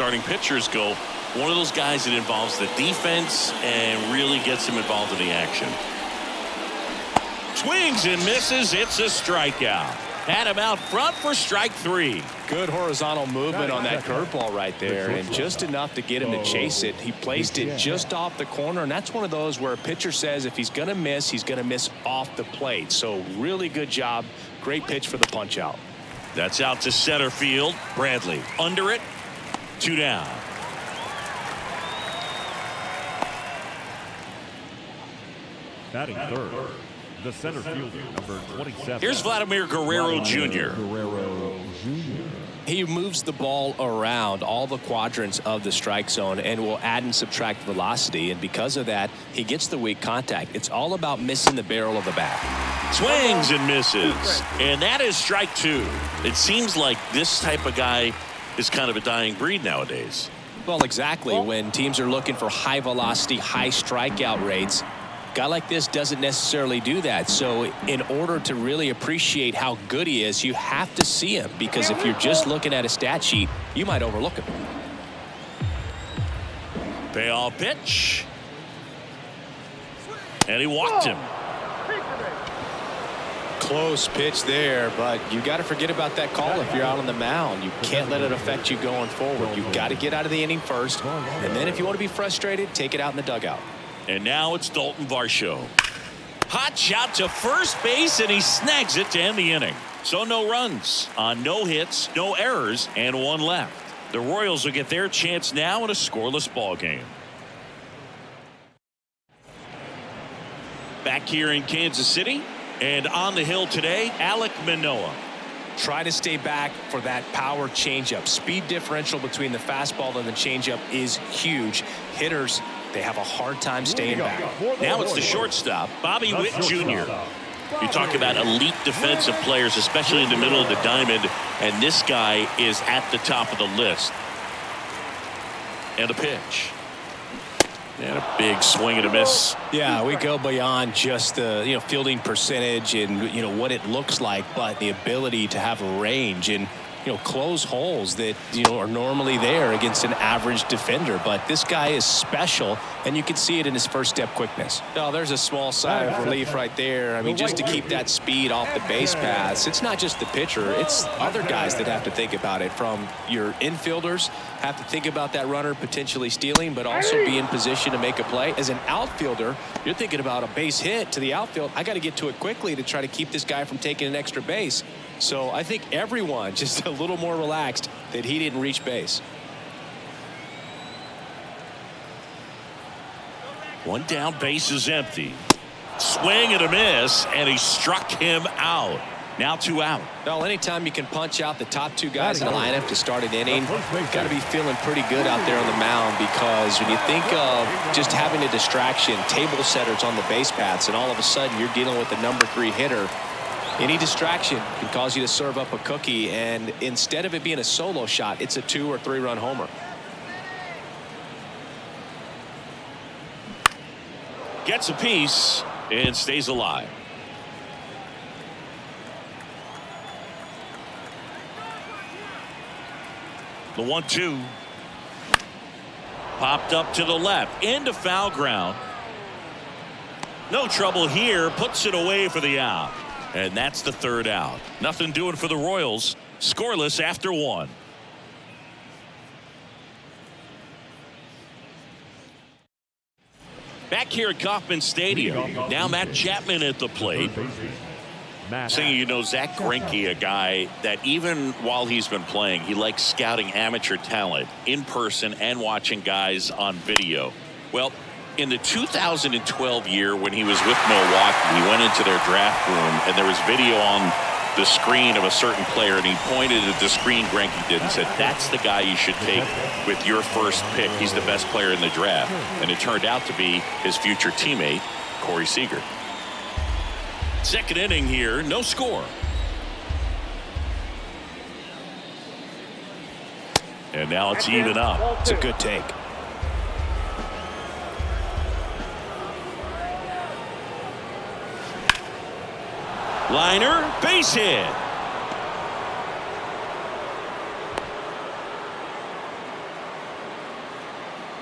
starting pitchers go, one of those guys that involves the defense and really gets him involved in the action. Swings and misses. It's a strikeout. Had him out front for strike 3. Good horizontal movement on that curveball right there, and just enough to get him to chase it. He placed it just off the corner, and that's one of those where a pitcher says if he's going to miss, he's going to miss off the plate. So really good job. Great pitch for the punch out. That's out to center field. Bradley under it. 2 down. Batting third, the center fielder, number 27. Here's Vladimir Guerrero Jr. He moves the ball around all the quadrants of the strike zone and will add and subtract velocity, and because of that, he gets the weak contact. It's all about missing the barrel of the bat. Swings and misses, and that is strike 2. It seems like this type of guy is kind of a dying breed nowadays. Well, exactly. When teams are looking for high velocity, high strikeout rates, a guy like this doesn't necessarily do that. So in order to really appreciate how good he is, you have to see him, because if you're just looking at a stat sheet, you might overlook him. Payoff pitch, and he walked him. Close pitch there, but you got to forget about that call if you're out on the mound. You can't let it affect you going forward. You've got to get out of the inning first, and then if you want to be frustrated, take it out in the dugout. And now it's Dalton Varsho. Hot shot to first base, and he snags it to end the inning. So no runs on no hits, no errors, and 1 left. The Royals will get their chance now in a scoreless ball game. Back here in Kansas City, and on the hill today, Alek Manoah. Try to stay back for that power changeup. Speed differential between the fastball and the changeup is huge. Hitters, they have a hard time staying back. Now it's the shortstop, Bobby Witt Jr. You talk about elite defensive players, especially in the middle of the diamond, and this guy is at the top of the list. And a pitch. And a big swing and a miss. Yeah, we go beyond just the fielding percentage and what it looks like, but the ability to have range and close holes that are normally there against an average defender. But this guy is special, and you can see it in his first step quickness. Oh, there's a small sigh of relief right there. I mean, just to keep that speed off the base paths. It's not just the pitcher, it's other guys that have to think about it. From your infielders have to think about that runner potentially stealing, but also be in position to make a play. As an outfielder, you're thinking about a base hit to the outfield. I got to get to it quickly to try to keep this guy from taking an extra base. So I think everyone just a little more relaxed that he didn't reach base. 1 down, base is empty. Swing and a miss, and he struck him out. Now 2 out. Well, anytime you can punch out the top 2 guys in the lineup to start an inning, you've got to be feeling pretty good out there on the mound, because when you think of just having a distraction, table setters on the base paths, and all of a sudden you're dealing with the number 3 hitter, any distraction can cause you to serve up a cookie, and instead of it being a solo shot, it's a 2 or 3 run homer. Gets a piece and stays alive. The 1-2. Popped up to the left into foul ground. No trouble here. Puts it away for the out. And that's the 3rd out. Nothing doing for the Royals. Scoreless after 1. Back here at Kauffman Stadium. Now Matt Chapman at the plate. Saying, Zach Greinke, a guy that even while he's been playing, he likes scouting amateur talent in person and watching guys on video. Well, in the 2012 year when he was with Milwaukee, he went into their draft room and there was video on the screen of a certain player, and he pointed at the screen Greinke did and said, that's the guy you should take with your first pick. He's the best player in the draft. And it turned out to be his future teammate, Corey Seager. Second inning here, no score. And now it's even up. It's a good take. Liner, base hit.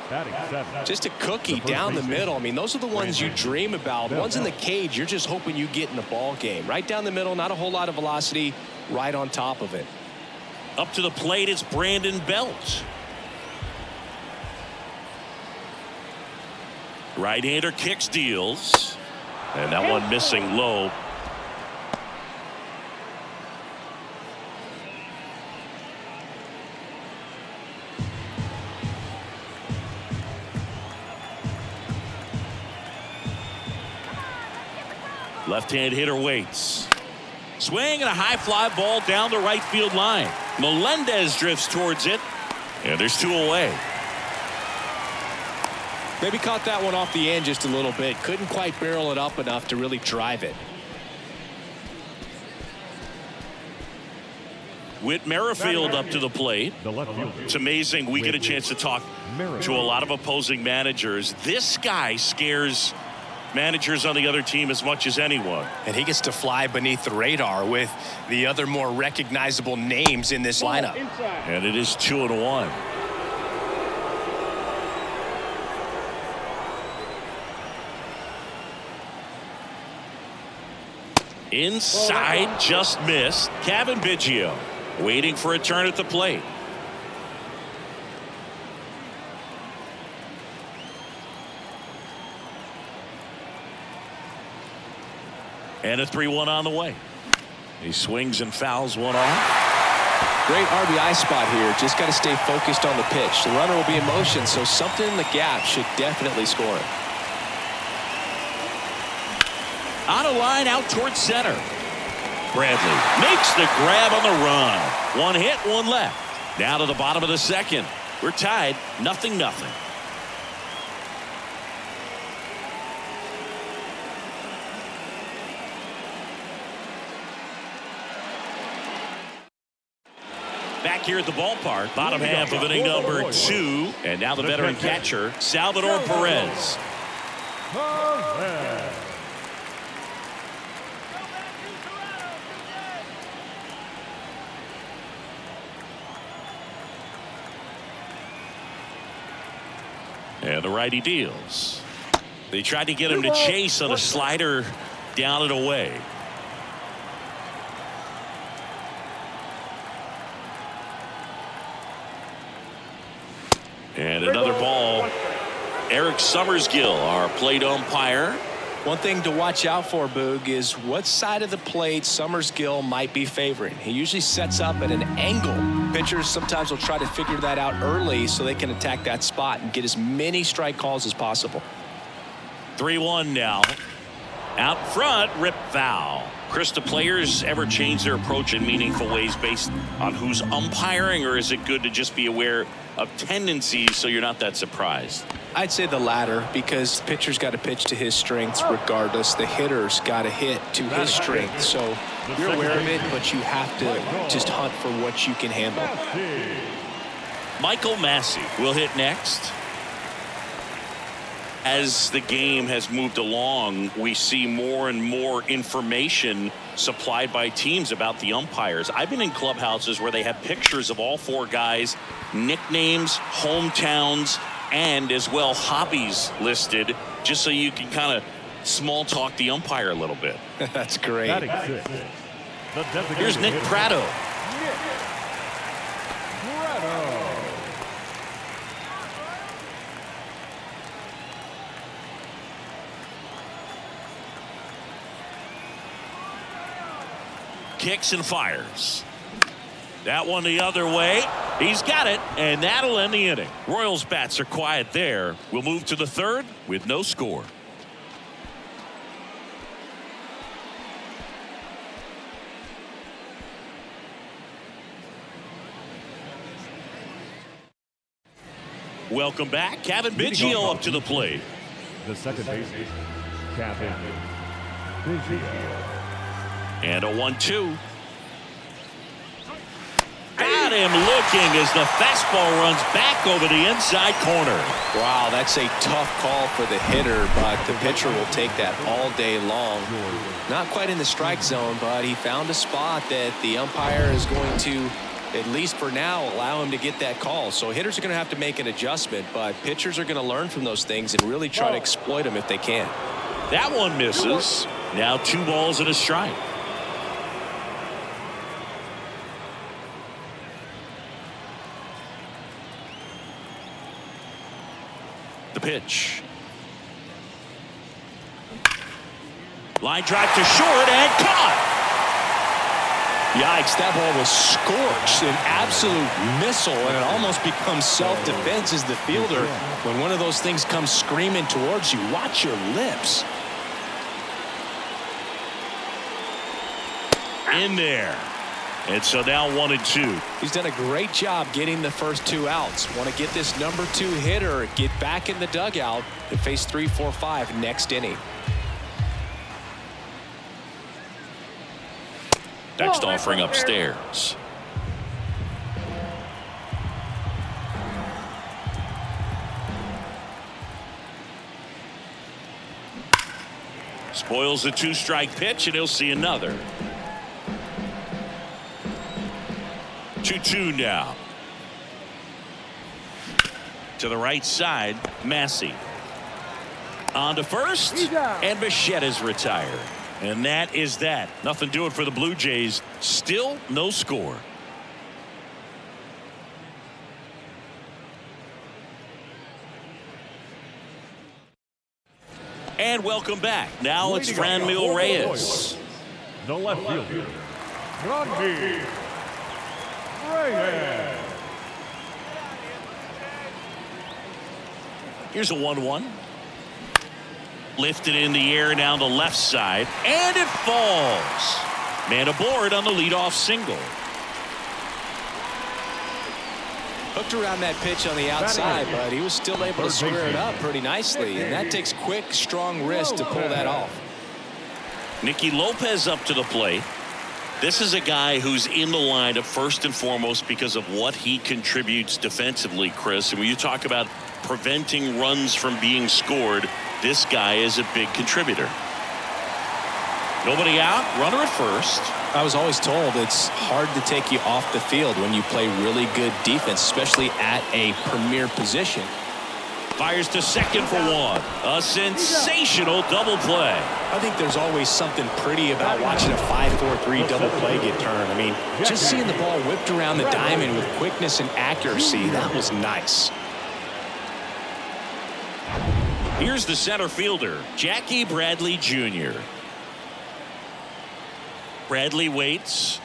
Batting 7. Just a cookie down the middle. I mean, those are the ones you dream about. Ones in the cage, you're just hoping you get in the ball game. Right down the middle, not a whole lot of velocity, right on top of it. Up to the plate, it's Brandon Belt. Right-hander kicks, deals. And that one missing low. Left-hand hitter waits. Swing and a high fly ball down the right field line. Melendez drifts towards it. And there's 2 away. Maybe caught that one off the end just a little bit. Couldn't quite barrel it up enough to really drive it. Whit Merrifield up to the plate. The left fielder. It's amazing. We get a chance to talk to a lot of opposing managers. This guy scares managers on the other team as much as anyone. And he gets to fly beneath the radar with the other more recognizable names in this lineup. And it is 2-1. Inside, just missed. Kevin Biggio waiting for a turn at the plate. And a 3-1 on the way. He swings and fouls one off. Great RBI spot here. Just got to stay focused on the pitch. The runner will be in motion, so something in the gap should definitely score it. On a line out towards center. Bradley makes the grab on the run. 1 hit, 1 left. Now to the bottom of the second. We're tied, 0-0. Back here at the ballpark, bottom half of inning number 2. And now the veteran catcher, Salvador Perez. And the righty deals. They tried to get him to chase on a slider down and away. And another ball. Eric Summersgill, our plate umpire. One thing to watch out for, Boog, is what side of the plate Summersgill might be favoring. He usually sets up at an angle. Pitchers sometimes will try to figure that out early so they can attack that spot and get as many strike calls as possible. 3-1 now. Out front, rip foul. Chris, do players ever change their approach in meaningful ways based on who's umpiring, or is it good to just be aware of tendencies so you're not that surprised? I'd say the latter, because pitcher's got to pitch to his strengths regardless. The hitter's got to hit to his strength. So you're aware of it, but you have to just hunt for what you can handle. Michael Massey will hit next. As the game has moved along, we see more and more information supplied by teams about the umpires. I've been in clubhouses where they have pictures of all 4 guys, nicknames, hometowns, and as well hobbies listed, just so you can kind of small talk the umpire a little bit. That's great. Here's Nick Pratto. Kicks and fires. That one the other way. He's got it, and that'll end the inning. Royals bats are quiet there. We'll move to the 3rd with no score. Welcome back. Kevin Biggio up to the plate. The second baseman, Kevin Biggio. And a 1-2. Got him looking as the fastball runs back over the inside corner. Wow, that's a tough call for the hitter, but the pitcher will take that all day long. Not quite in the strike zone, but he found a spot that the umpire is going to at least for now, allow him to get that call. So hitters are going to have to make an adjustment, but pitchers are going to learn from those things and really try to exploit them if they can. That one misses. Now 2 balls and a strike. The pitch. Line drive to short and caught. Yikes, that ball was scorched, an absolute missile, and it almost becomes self-defense as the fielder. When one of those things comes screaming towards you, watch your lips. In there. And so now 1-2. He's done a great job getting the first 2 outs. Want to get this number 2 hitter, get back in the dugout, and face 3, 4, 5 next inning. Next offering upstairs. Spoils the 2-strike pitch, and he'll see another. 2-2 now. To the right side, Massey. On to first, and Bichetta's retired. And that is that. Nothing doing for the Blue Jays. Still no score. And welcome back. Now it's Franmil Reyes. The left fielder, Franmil Reyes. Here's a 1-1. Lifted in the air down the left side, and it falls. Man aboard on the leadoff single. Hooked around that pitch on the outside, but he was still able to square it up pretty nicely, and that takes quick, strong wrist to pull that off. Nicky Lopez up to the plate. This is a guy who's in the lineup first and foremost because of what he contributes defensively, Chris. And when you talk about preventing runs from being scored, this guy is a big contributor. Nobody out, runner at first. I was always told it's hard to take you off the field when you play really good defense, especially at a premier position. Fires to second for 1. A sensational double play. I think there's always something pretty about watching a 5-4-3 double play get turned. I mean, just seeing the ball whipped around the diamond with quickness and accuracy, that was nice. Here's the center fielder, Jackie Bradley Jr. Bradley waits.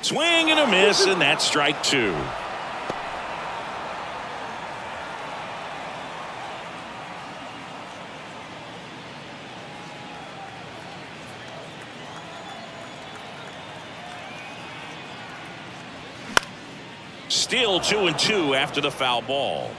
Swing and a miss, and that's strike 2. Still 2-2 after the foul ball.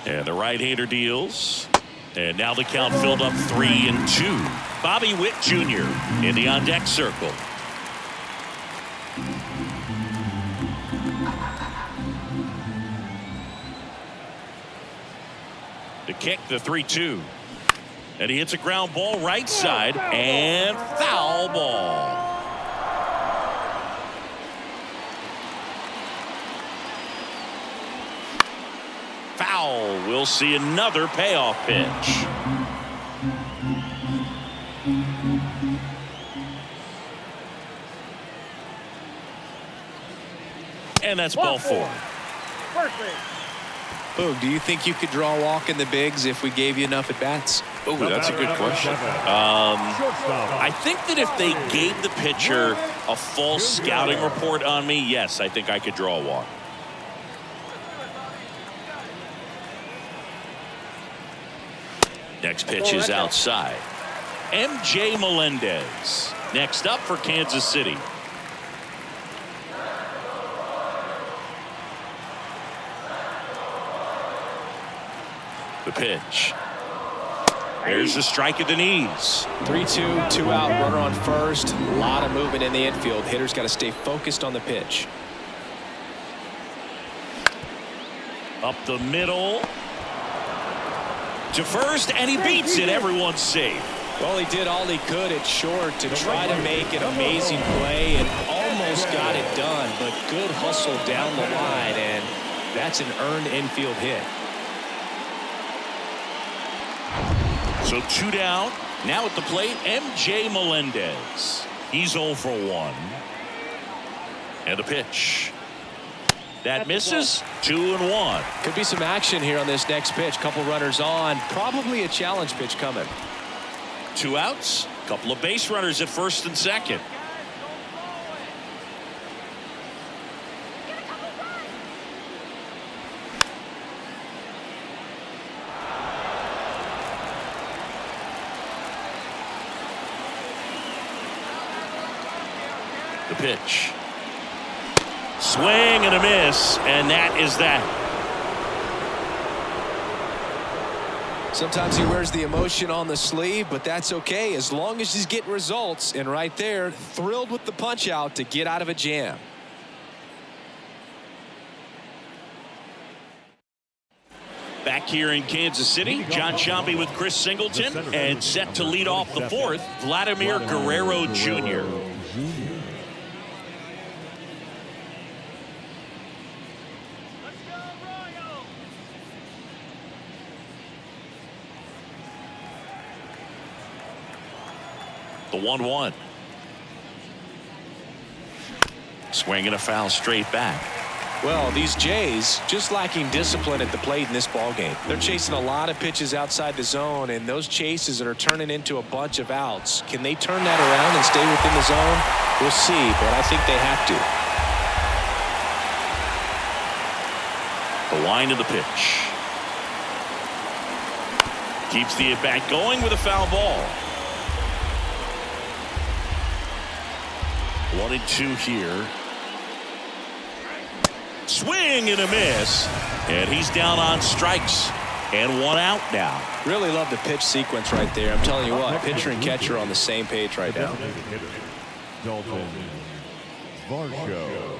And the right-hander deals. And now the count filled up 3-2. Bobby Witt Jr. in the on-deck circle. The kick, the 3-2. And he hits a ground ball right side and foul ball. Foul. We'll see another payoff pitch. And that's ball 4. Boog, do you think you could draw a walk in the bigs if we gave you enough at bats? Oh, that's a good question. I think that if they gave the pitcher a false scouting report on me, yes, I think I could draw a walk. Next pitch is outside. MJ Melendez next up for Kansas City. The pitch. There's the strike at the knees. 3-2, 2 out, runner on first. A lot of movement in the infield. Hitters got to stay focused on the pitch. Up the middle. To first, and he beats it. Everyone's safe. Well, he did all he could at short to try to make an amazing play and almost got it done, but good hustle down the line, and that's an earned infield hit. So 2 down. Now at the plate, MJ Melendez. He's 0 for 1. And a pitch. That misses. 2-1. Could be some action here on this next pitch. Couple runners on. Probably a challenge pitch coming. 2 outs. Couple of base runners at first and second. The pitch. Swing and a miss, and that is that. Sometimes he wears the emotion on the sleeve, but that's okay as long as he's getting results. And right there, thrilled with the punch out to get out of a jam. Back here in Kansas City, John Sciambi with Chris Singleton, and set to lead off the fourth, Vladimir Guerrero Jr. The 1-1. Swing and a foul straight back. Well, these Jays just lacking discipline at the plate in this ballgame. They're chasing a lot of pitches outside the zone, and those chases that are turning into a bunch of outs. Can they turn that around and stay within the zone? We'll see, but I think they have to. The line of the pitch. Keeps the at-bat going with a foul ball. 1-2 here. Swing and a miss, and he's down on strikes, and 1 out now. Really love the pitch sequence right there. I'm telling you what, pitcher and catcher are on the same page right now. Dalton Varsho.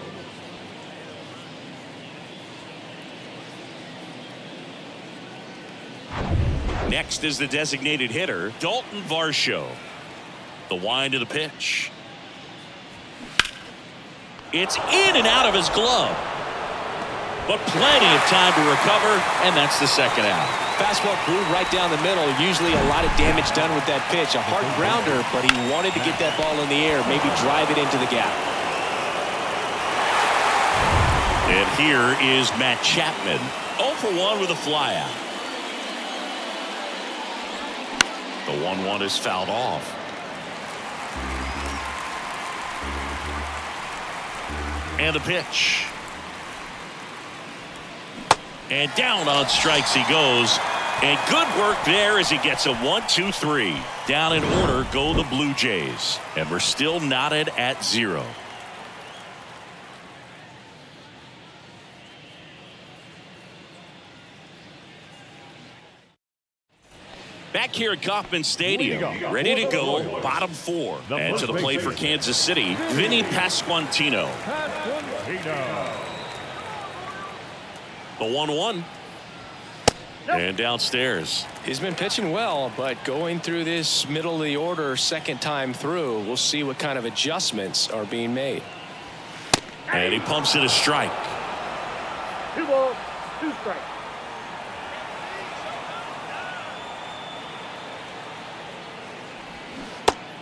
Next is the designated hitter, Dalton Varsho. The wind of the pitch. It's in and out of his glove. But plenty of time to recover, and that's the second out. Fastball groove right down the middle. Usually a lot of damage done with that pitch. A hard grounder, but he wanted to get that ball in the air, maybe drive it into the gap. And here is Matt Chapman. 0 for 1 with a flyout. The 1-1 is fouled off. And a pitch. And down on strikes he goes. And good work there as he gets a 1-2-3. Down in order go the Blue Jays. And we're still knotted at 0. Back here at Kauffman Stadium, ready to go, bottom 4. And to the plate for Kansas City, Vinny Pasquantino. The 1-1. And downstairs. He's been pitching well, but going through this middle of the order second time through, we'll see what kind of adjustments are being made. And he pumps it a strike. 2 balls, 2 strikes.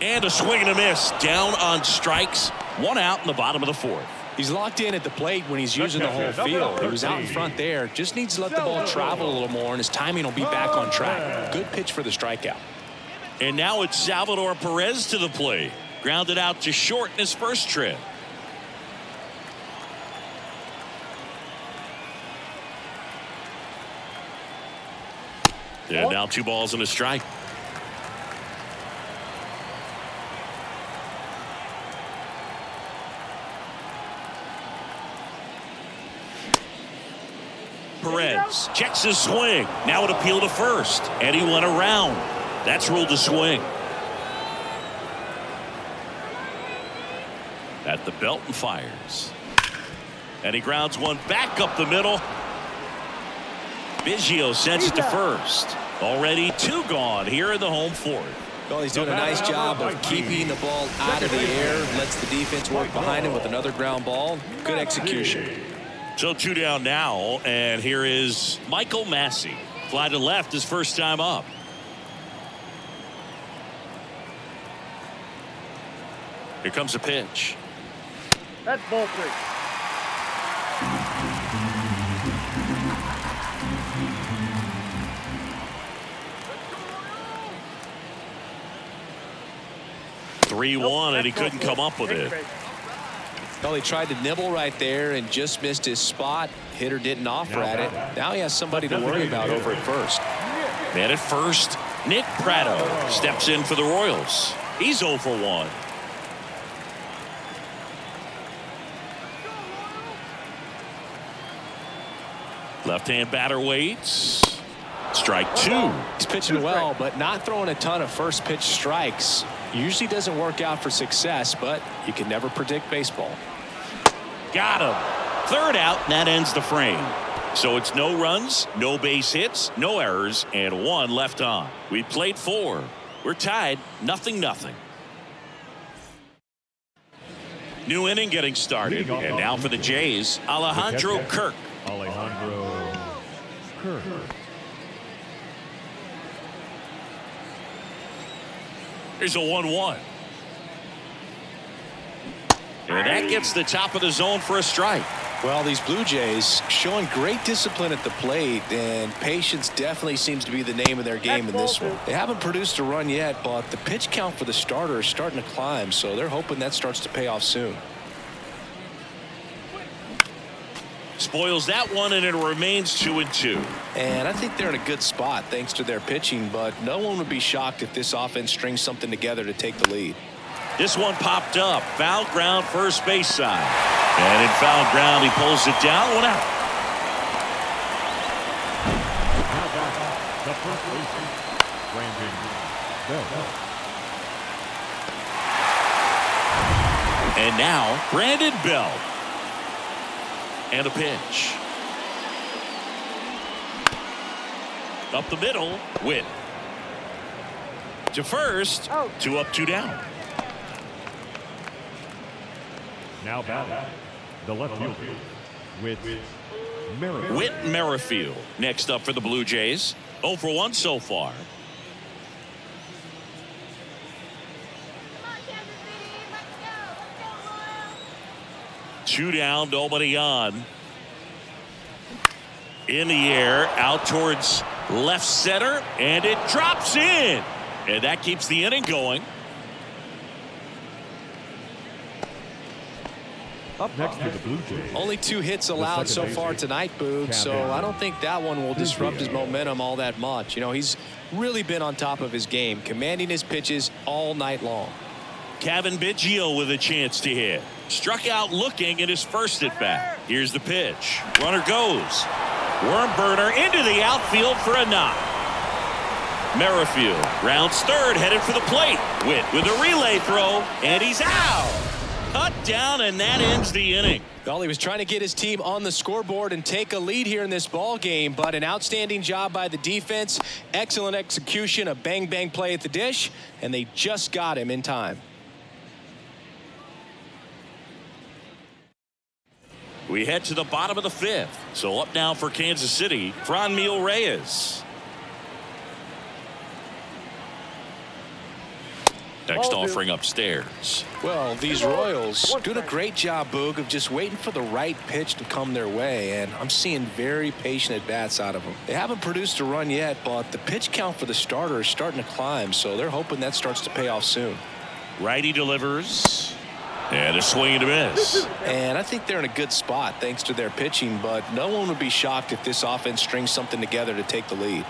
And a swing and a miss. Down on strikes. 1 out in the bottom of the 4th. He's locked in at the plate when he's using the whole field. He was out in front there. Just needs to let the ball travel a little more, and his timing will be back on track. Good pitch for the strikeout. And now it's Salvador Perez to the plate. Grounded out to short in his first trip. And now 2 balls and a strike. Perez checks his swing. Now an appeal to first. And he went around. That's ruled a swing. At the belt and fires. And he grounds one back up the middle. Biggio sends it to first. Already 2 gone here in the home 4th. Well, he's doing a nice job of keeping the ball out of the air. Lets the defense work behind him with another ground ball. Good execution. So 2 down now, and here is Michael Massey. Fly to left his first time up. Here comes a pitch. That's ball 3. Three one, and he couldn't come up with it. Well, he tried to nibble right there and just missed his spot. Hitter didn't offer at it. Now he has somebody to worry about over at first. Man at first, Nick Pratto steps in for the Royals. He's 0 for 1. Left-hand batter waits. Strike 2. He's pitching well, but not throwing a ton of first pitch strikes. Usually doesn't work out for success, but you can never predict baseball. Got him. Third out, and that ends the frame. So it's no runs, no base hits, no errors, and 1 left on. We played 4. We're tied, 0-0. New inning getting started, and now for the Jays, Alejandro Kirk. Alejandro Kirk. Here's a 1-1. And that gets the top of the zone for a strike. Well, these Blue Jays showing great discipline at the plate, and patience definitely seems to be the name of their game in this one. They haven't produced a run yet, but the pitch count for the starter is starting to climb, so they're hoping that starts to pay off soon. Spoils that one, and it remains 2-2. And I think they're in a good spot thanks to their pitching, but no one would be shocked if this offense strings something together to take the lead. This one popped up. Foul ground, first base side. And in foul ground, he pulls it down. 1 out. Now back, the first baseman, Brandon Bell. And now, Brandon Bell. And a pitch. Up the middle, Witt. To first, 2 up, 2 down. Now batting, the left fielder, Whit Merrifield. Whit Merrifield next up for the Blue Jays. 0 for 1 so far. Two down, nobody on. In the air, out towards left center, and it drops in. And that keeps the inning going. Up next to the Blue Jays. Only 2 hits allowed so far tonight, Boog, so I don't think that one will disrupt his momentum all that much. You know, he's really been on top of his game, commanding his pitches all night long. Kevin Biggio with a chance to hit. Struck out looking at his first at bat. Here's the pitch. Runner goes. Worm burner into the outfield for a knock. Merrifield rounds third, headed for the plate. Witt with a relay throw, and he's out. Cut down, and that ends the inning. Well, he was trying to get his team on the scoreboard and take a lead here in this ball game, but an outstanding job by the defense. Excellent execution, a bang-bang play at the dish, and they just got him in time. We head to the bottom of the 5th. So up now for Kansas City, Franmil Reyes. Next offering upstairs. Well, these Royals doing a great job, Boog, of just waiting for the right pitch to come their way, and I'm seeing very patient at-bats out of them. They haven't produced a run yet, but the pitch count for the starter is starting to climb, so they're hoping that starts to pay off soon. Righty delivers. And a swing and a miss. And I think they're in a good spot thanks to their pitching, but no one would be shocked if this offense strings something together to take the lead.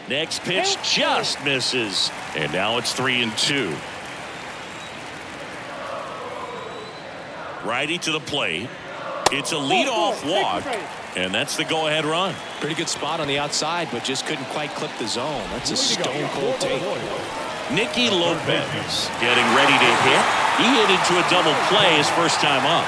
Next pitch just misses. And now it's 3-2. Righty to the plate. It's a leadoff walk. And that's the go-ahead run. Pretty good spot on the outside, but just couldn't quite clip the zone. That's a stone-cold take. Nicky Lopez getting ready to hit. He hit into a double play his first time up.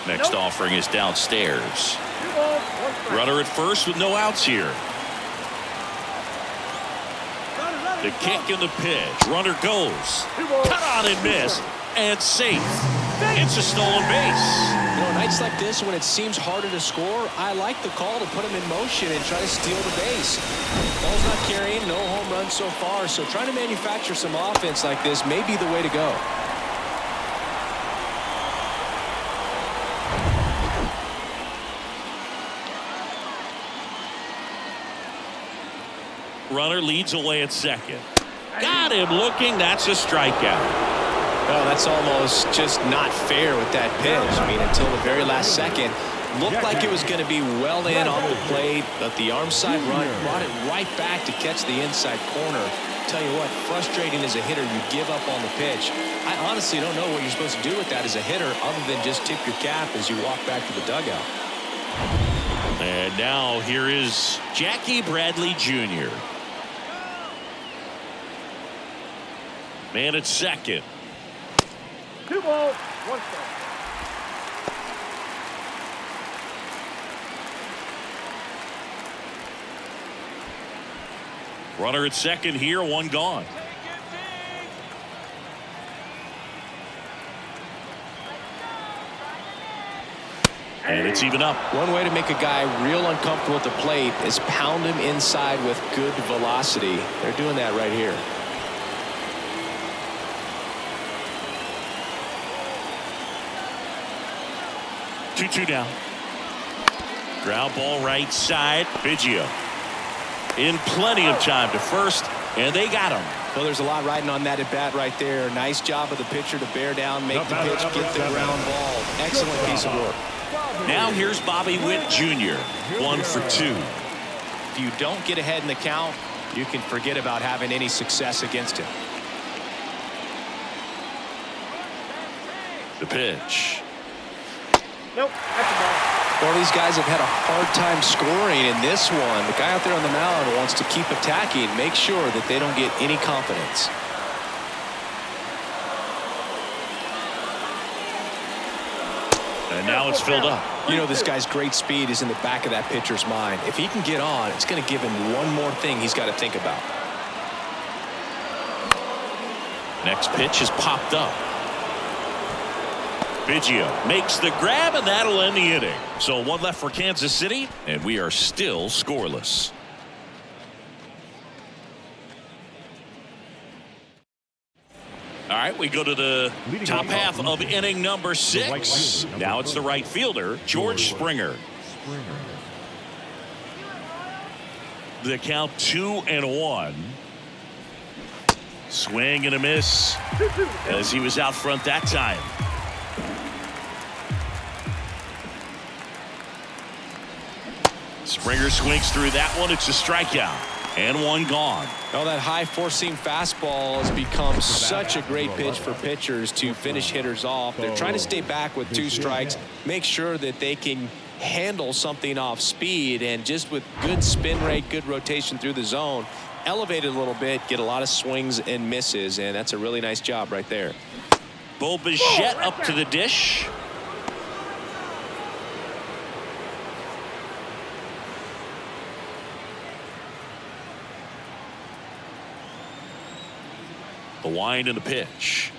Next offering is downstairs. 2 balls, 1 strike. Runner at first with no outs here. The kick and the pitch. Runner goes. 2 balls. Cut on and miss. And safe. It's a stolen base. You know, nights like this when it seems harder to score, I like the call to put him in motion and try to steal the base. Ball's not carrying, no home runs so far, so trying to manufacture some offense like this may be the way to go. Runner leads away at second. Got him looking. That's a strikeout. Well, that's almost just not fair with that pitch. I mean, until the very last second, looked like it was going to be well in on the plate, but the arm side run brought it right back to catch the inside corner. Tell you what, frustrating as a hitter, you give up on the pitch. I honestly don't know what you're supposed to do with that as a hitter other than just tip your cap as you walk back to the dugout. And now here is Jackie Bradley Jr. Man at second. 2 balls, 1 strike. Runner at second here, 1 gone. And it's even up. One way to make a guy real uncomfortable at the plate is pound him inside with good velocity. They're doing that right here. Two down. Ground ball right side. Biggio in plenty of time to first, and they got him. Well, there's a lot riding on that at bat right there. Nice job of the pitcher to bear down, make the pitch, get the ground ball. Excellent piece of work. Now here's Bobby Witt Jr. 1 for 2. If you don't get ahead in the count, you can forget about having any success against him. The pitch. Nope, that's a ball. Well, these guys have had a hard time scoring in this one. The guy out there on the mound wants to keep attacking, make sure that they don't get any confidence. And now it's filled up. You know, this guy's great speed is in the back of that pitcher's mind. If he can get on, it's going to give him one more thing he's got to think about. Next pitch is popped up. Biggio makes the grab, and that'll end the inning. So 1 left for Kansas City, and we are still scoreless. All right, we go to the top half of inning number 6. Now it's the right fielder, George Springer. The count 2-1. Swing and a miss as he was out front that time. Springer swings through that one. It's a strikeout and 1 gone. Well, that high four-seam fastball has become such a great pitch for pitchers to finish hitters off. They're trying to stay back with 2 strikes, make sure that they can handle something off speed, and just with good spin rate, good rotation through the zone, elevate it a little bit, get a lot of swings and misses, and that's a really nice job right there. Bo Bichette up to the dish. The wind and the pitch.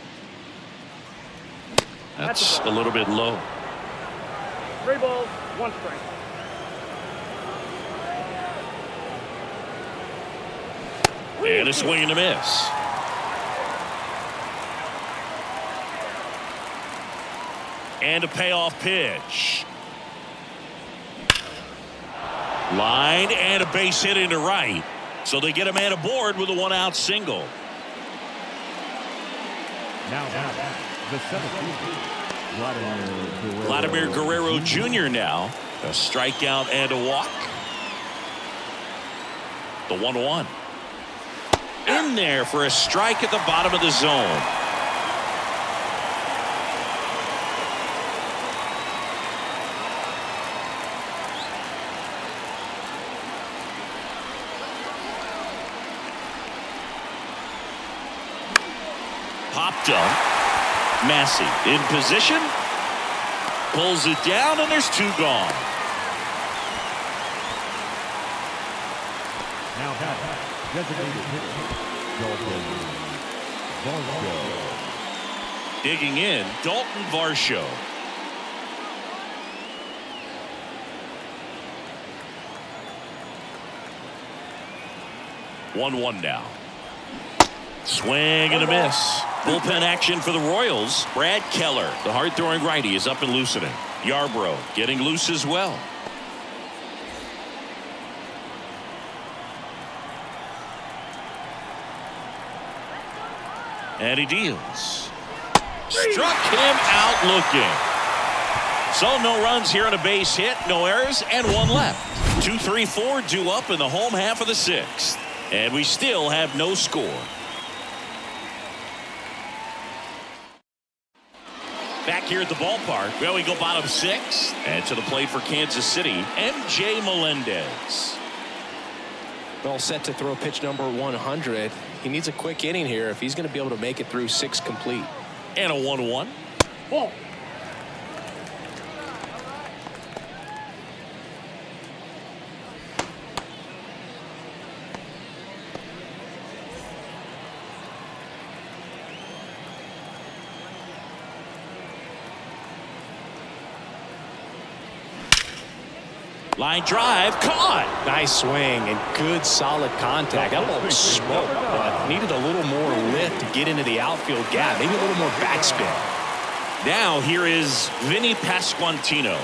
That's a little bit low. 3 balls, 1 strike. And a swing and a miss. And a payoff pitch. Line and a base hit into right. So they get a man aboard with a 1-out single. Now the 7th. Vladimir Guerrero Jr. now. A strikeout and a walk. The 1-1. In there for a strike at the bottom of the zone. Popped up. Massey in position. Pulls it down, and there's 2 gone. Now batting, designated hitter, Dalton Varsho. Digging in, Dalton Varsho. One now. Swing and a miss. Bullpen action for the Royals. Brad Keller, the hard-throwing righty, is up and loosening. Yarbrough getting loose as well. And he deals. Struck him out looking. So no runs here on a base hit, no errors, and 1 left. 2, 3, 4 due up in the home half of the 6th. And we still have no score. Back here at the ballpark, well, we go bottom 6. And to the plate for Kansas City, MJ Melendez. All set to throw pitch number 100. He needs a quick inning here if he's going to be able to make it through 6 complete. And a 1-1. Ball. Line drive, caught. Nice swing and good solid contact. That ball was smoked, but needed a little more lift to get into the outfield gap. Maybe a little more backspin. Now here is Vinny Pasquantino.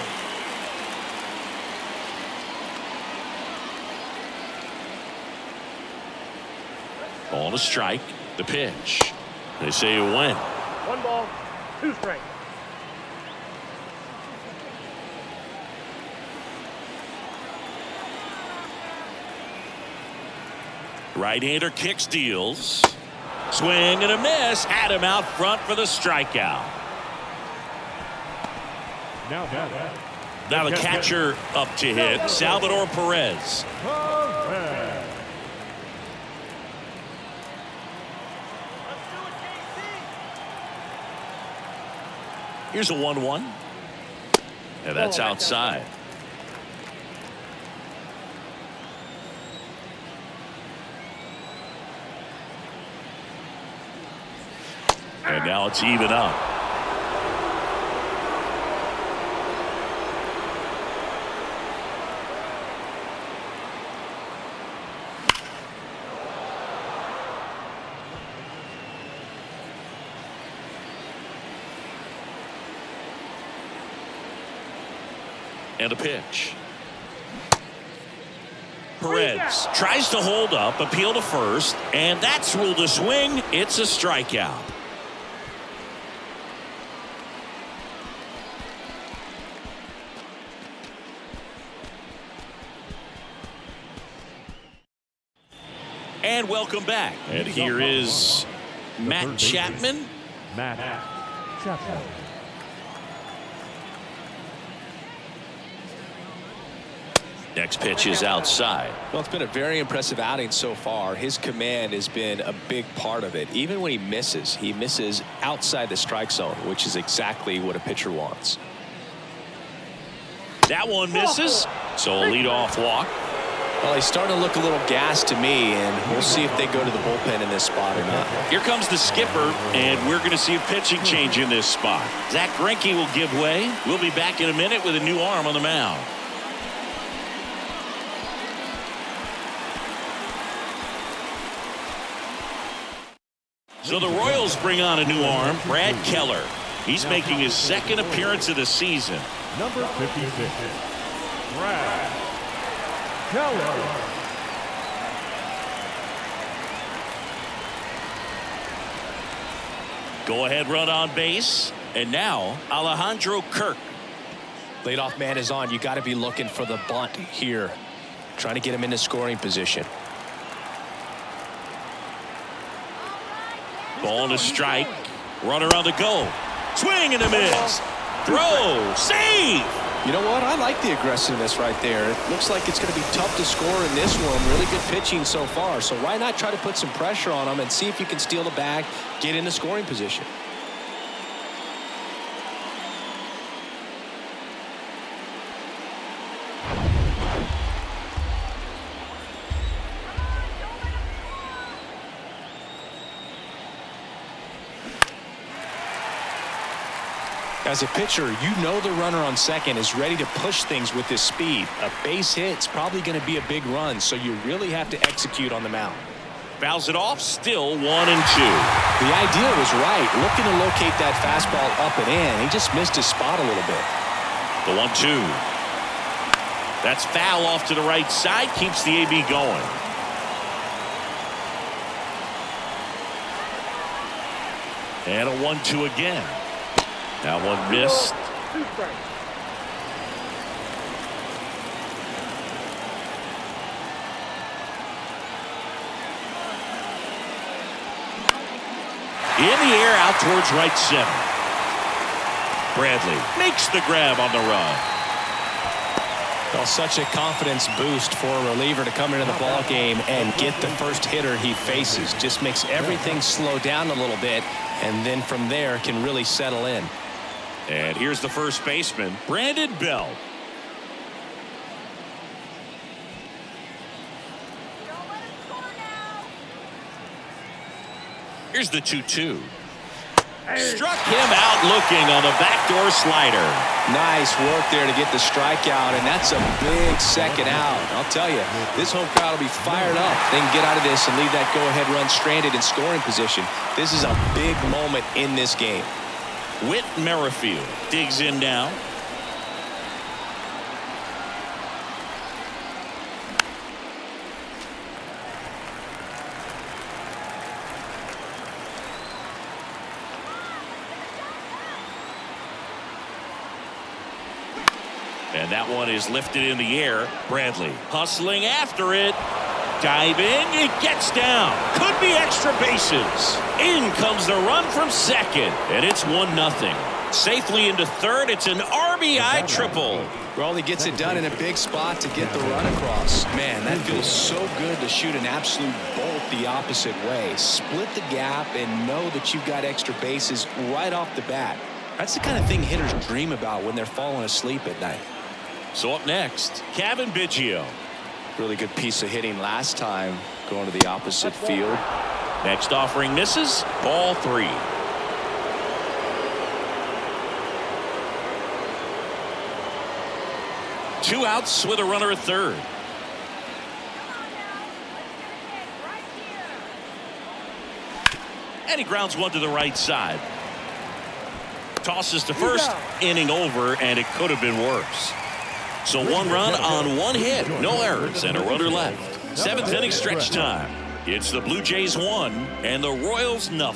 Ball to strike. The pitch. They say you win. 1 ball, 2 strikes. Right-hander kicks, deals. Swing and a miss. Had him out front for the strikeout. Now the catcher up to hit, Salvador Perez. Here's a 1-1. And that's outside. And now it's even up. And a pitch. Perez tries to hold up, appeal to first, and that's ruled a swing. It's a strikeout. And welcome back. And here is Matt Chapman. Matt Chapman. Next pitch is outside. Well, it's been a very impressive outing so far. His command has been a big part of it. Even when he misses outside the strike zone, which is exactly what a pitcher wants. That one misses. So a leadoff walk. Well, he's starting to look a little gassed to me, and we'll see if they go to the bullpen in this spot or not. Here comes the skipper, and we're going to see a pitching change in this spot. Zach Greinke will give way. We'll be back in a minute with a new arm on the mound. So the Royals bring on a new arm, Brad Keller. He's making his 2nd appearance of the season. Number 56, Brad Keller. Go-ahead run on base. And now Alejandro Kirk. Leadoff man is on. You got to be looking for the bunt here. Trying to get him into scoring position. Ball to strike. Runner on the go. Swing and a miss. Throw. Save. You know what? I like the aggressiveness right there. It looks like it's going to be tough to score in this one. Really good pitching so far. So why not try to put some pressure on him and see if you can steal the bag, get into scoring position. As a pitcher, you know the runner on second is ready to push things with his speed. A base hit's probably going to be a big run, so you really have to execute on the mound. Fouls it off, still 1-2. The idea was right, looking to locate that fastball up and in. He just missed his spot a little bit. The 1-2. That's foul off to the right side, keeps the AB going. And a 1-2 again. That one missed. 2 strikes. In the air, out towards right center. Bradley makes the grab on the run. Well, such a confidence boost for a reliever to come into the ball game and get the first hitter he faces. Just makes everything slow down a little bit, and then from there can really settle in. And here's the first baseman, Brandon Belt. Here's the 2-2. Struck him out looking on the backdoor slider. Nice work there to get the strikeout, and that's a big second out. I'll tell you, this home crowd will be fired up. They can get out of this and leave that go-ahead run stranded in scoring position. This is a big moment in this game. Whit Merrifield digs in now. And that one is lifted in the air. Bradley hustling after it. Diving, it gets down. Could be extra bases. In comes the run from second, and it's 1-0. Safely into third. It's an RBI triple. Well, he gets it done in a big spot to get the run across. Man, that feels so good to shoot an absolute bolt the opposite way. Split the gap and know that you've got extra bases right off the bat. That's the kind of thing hitters dream about when they're falling asleep at night. So up next, Kevin Biggio. Really good piece of hitting last time, going to the opposite field. Next offering misses. Ball 3. Two outs with a runner at third. And he grounds one to the right side. Tosses to first. Inning over, and it could have been worse. So 1 run on 1 hit, no errors, and a runner left. 7th inning stretch time. It's the Blue Jays 1 and the Royals 0.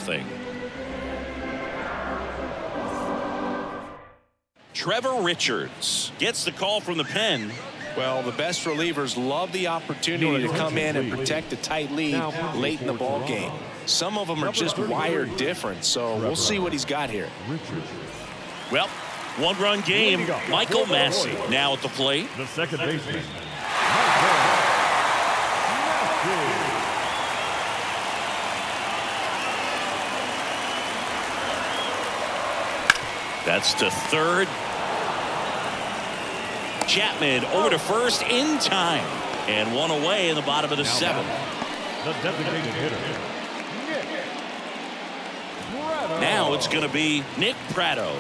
Trevor Richards gets the call from the pen. Well, the best relievers love the opportunity to come in and protect a tight lead late in the ball game. Some of them are just wired different, so we'll see what he's got here. Well, 1-run game. Michael Massey now at the plate. The second baseman. That's to third. Chapman over to first in time. And 1 away in the bottom of the 7th. The designated hitter. Now it's going to be Nick Pratto.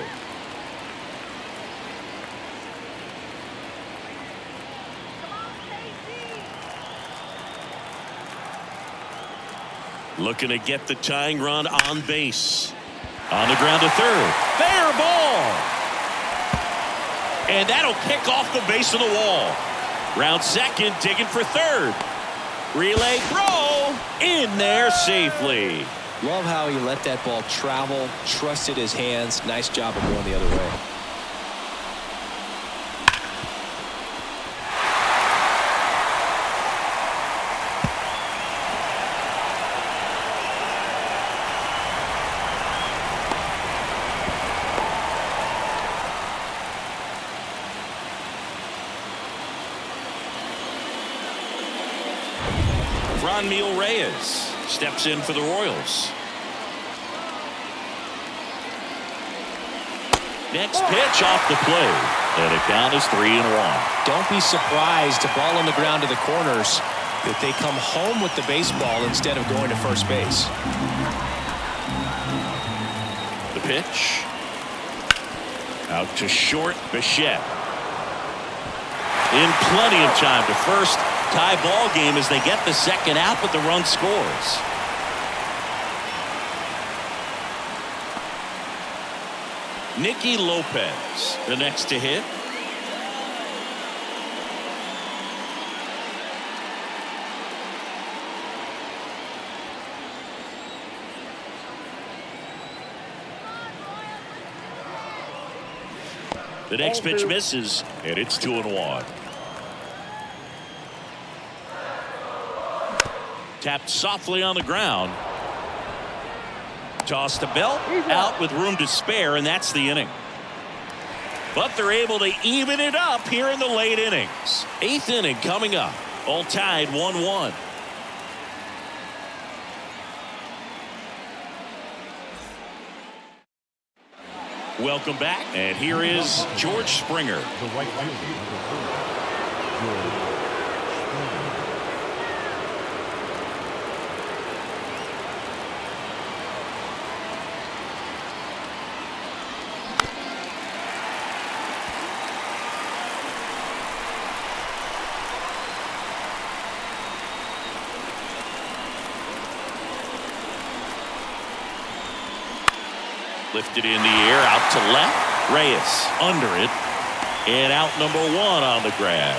Looking to get the tying run on base. On the ground to third. Fair ball. And that'll kick off the base of the wall. Round second, digging for third. Relay throw. In there safely. Love how he let that ball travel, trusted his hands. Nice job of going the other way. Franmil Reyes steps in for the Royals. Next pitch off the plate. And the count is 3-1. Don't be surprised, a ball on the ground to the corners, that they come home with the baseball instead of going to first base. The pitch. Out to short, Bichette. In plenty of time to first. Tie ball game as they get the second out, but the run scores. Nicky Lopez, the next to hit. The next pitch misses, and it's 2-1. Tapped softly on the ground. Tossed to Belt, out with room to spare, and that's the inning. But they're able to even it up here in the late innings. Eighth inning coming up. All tied 1-1. Welcome back, and here is George Springer. The right fielder, number 4, George Springer. Lifted in the air, out to left. Reyes under it. And out number 1 on the grab.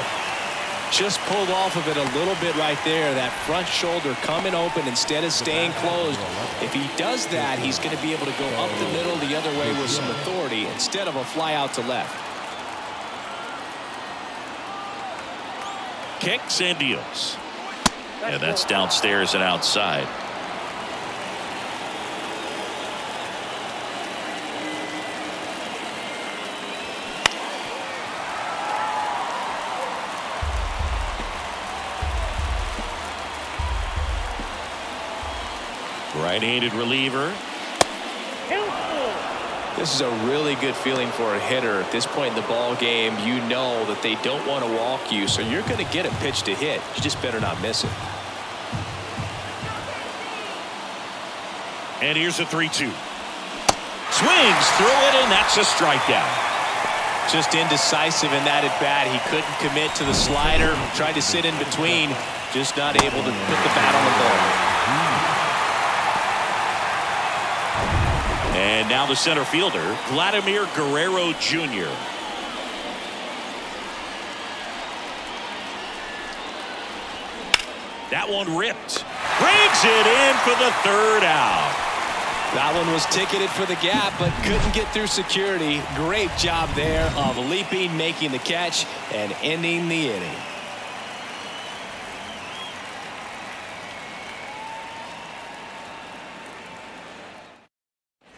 Just pulled off of it a little bit right there. That front shoulder coming open instead of staying closed. If he does that, he's going to be able to go up the middle the other way with some authority instead of a fly out to left. Kicks and deals. Yeah, that's downstairs and outside. Right-handed reliever. This is a really good feeling for a hitter. At this point in the ball game, you know that they don't want to walk you, so you're going to get a pitch to hit. You just better not miss it. And here's a 3-2. Swings through it, and that's a strikeout. Just indecisive in that at bat. He couldn't commit to the slider. Tried to sit in between. Just not able to put the bat on the ball. And now the center fielder, Vladimir Guerrero Jr. That one ripped. Brings it in for the third out. That one was ticketed for the gap, but couldn't get through security. Great job there of leaping, making the catch, and ending the inning.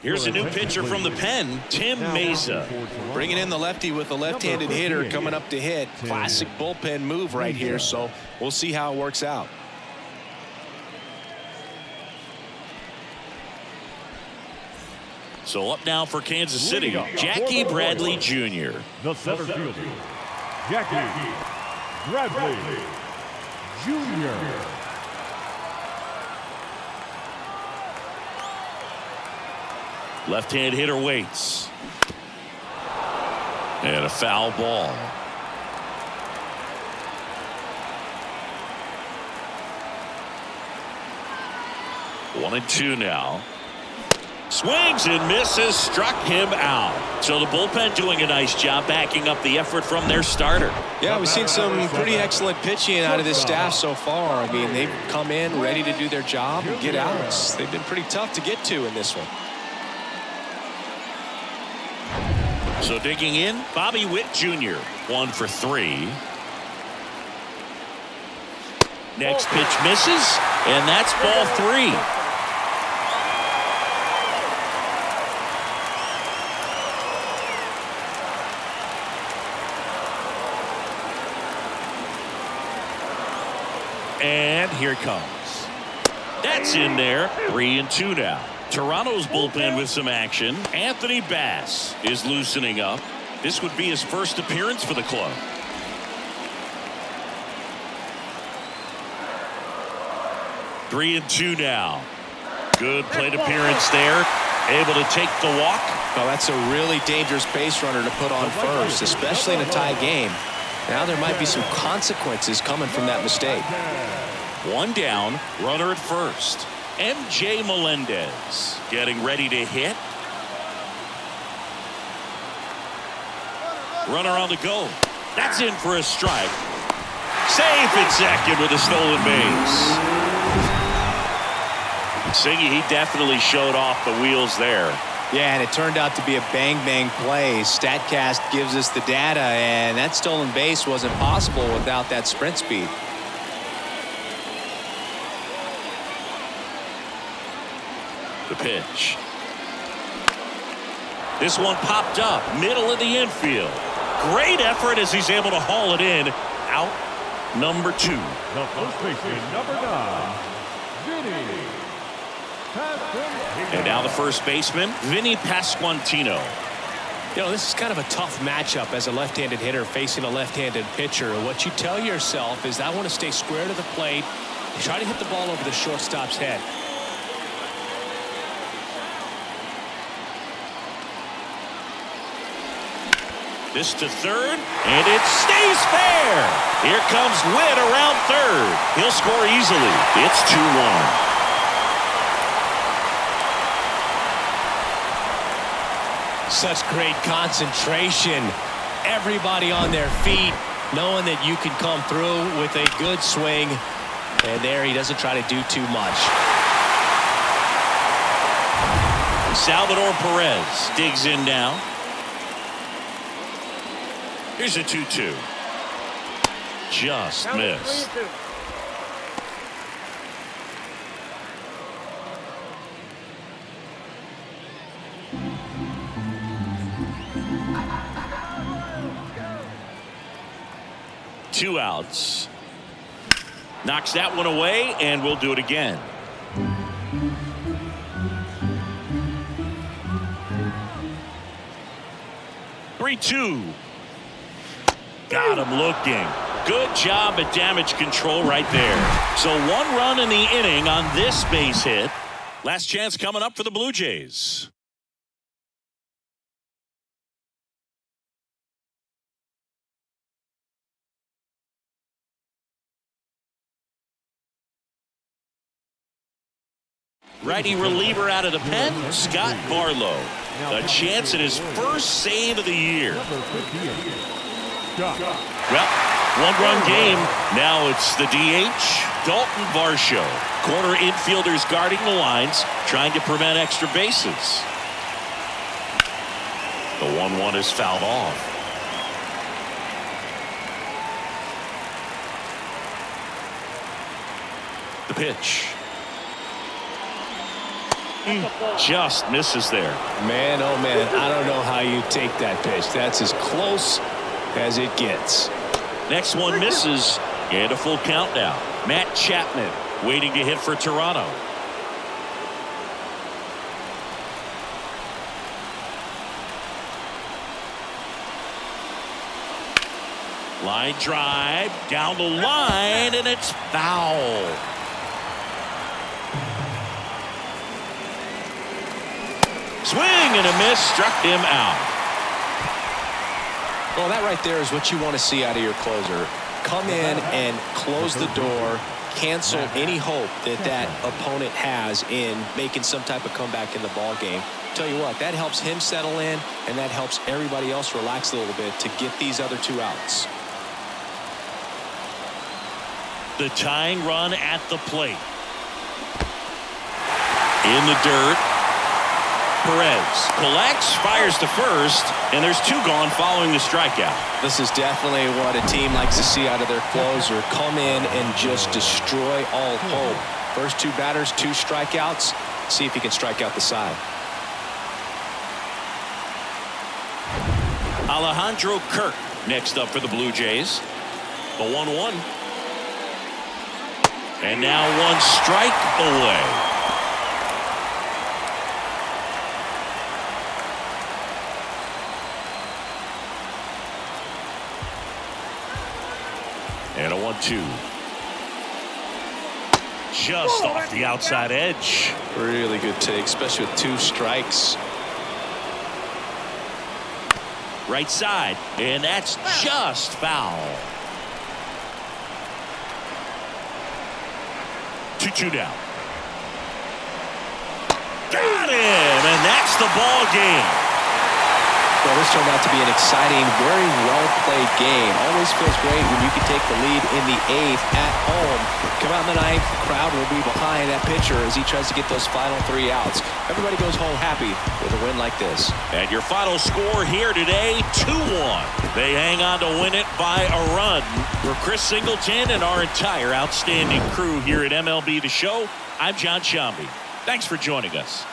Here's a new pitcher from the pen, Tim Mesa. Bringing in the lefty with a left-handed hitter coming up to hit. Classic bullpen move right here, so we'll see how it works out. So up now for Kansas City, Jackie Bradley Jr. The center fielder, Jackie Bradley Jr. Left-hand hitter waits. And a foul ball. One and two now. Swings and misses, struck him out. So the bullpen doing a nice job backing up the effort from their starter. Yeah, we've seen some pretty excellent pitching out of this staff so far. I mean, they've come in ready to do their job and get outs. They've been pretty tough to get to in this one. So digging in, Bobby Witt Jr. 1 for 3. Next pitch misses, and that's ball 3. And here it comes. That's in there. 3 and 2 now. Toronto's bullpen with some action. Anthony Bass is loosening up. This would be his first appearance for the club. Three and 2 now. Good plate appearance there. Able to take the walk. Well, that's a really dangerous base runner to put on first, especially in a tie game. Now there might be some consequences coming from that mistake. One down, runner at first. MJ Melendez getting ready to hit. Runner on the go. That's in for a strike. Safe at second with a stolen base. Singy, he definitely showed off the wheels there. Yeah, and it turned out to be a bang-bang play. StatCast gives us the data, and that stolen base wasn't possible without that sprint speed. The pitch. This one popped up, middle of the infield. Great effort as he's able to haul it in. Out number 2. The first baseman, number 9, Vinny. And now the first baseman, Vinny Pasquantino. You know, this is kind of a tough matchup as a left-handed hitter facing a left-handed pitcher. What you tell yourself is, I want to stay square to the plate, try to hit the ball over the shortstop's head. This to third, and it stays fair. Here comes Witt around third. He'll score easily. It's 2-1. Such great concentration. Everybody on their feet, knowing that you can come through with a good swing. And there he doesn't try to do too much. Salvador Perez digs in now. Here's a 2-2. Just missed. 3-2. Two outs. Knocks that one away, and we'll do it again. Three-two. Got him looking. Good job at damage control right there. So 1 run in the inning on this base hit. Last chance coming up for the Blue Jays. Righty reliever out of the pen, Scott Barlow. A chance at his first save of the year. Well, 1-run game. Now it's the DH, Dalton Varsho. Corner infielders guarding the lines, trying to prevent extra bases. The 1-1 is fouled off. The pitch. Just misses there. Man, oh man, I don't know how you take that pitch. That's as close as it gets. Next one misses, and a full count now. Matt Chapman waiting to hit for Toronto. Line drive down the line, and it's foul. Swing and a miss, struck him out. Well, that right there is what you want to see out of your closer. Come in and close the door, cancel any hope that that opponent has in making some type of comeback in the ball game. Tell you what, that helps him settle in, and that helps everybody else relax a little bit to get these other 2 outs. The tying run at the plate. In the dirt. Perez collects, fires to first, and there's 2 gone following the strikeout. This is definitely what a team likes to see out of their closer. Come in and just destroy all hope. First 2 batters, 2 strikeouts. See if he can strike out the side. Alejandro Kirk next up for the Blue Jays. The 1-1. And now 1 strike away. And a 1-2. just off the outside edge. Really good take, especially with 2 strikes. Right side, and that's just foul. 2-2 down. Got him, and that's the ball game. Well, this turned out to be an exciting, very well-played game. Always feels great when you can take the lead in the 8th at home. Come out in the 9th, the crowd will be behind that pitcher as he tries to get those final 3 outs. Everybody goes home happy with a win like this. And your final score here today, 2-1. They hang on to win it by a run. For Chris Singleton and our entire outstanding crew here at MLB The Show, I'm John Shambi. Thanks for joining us.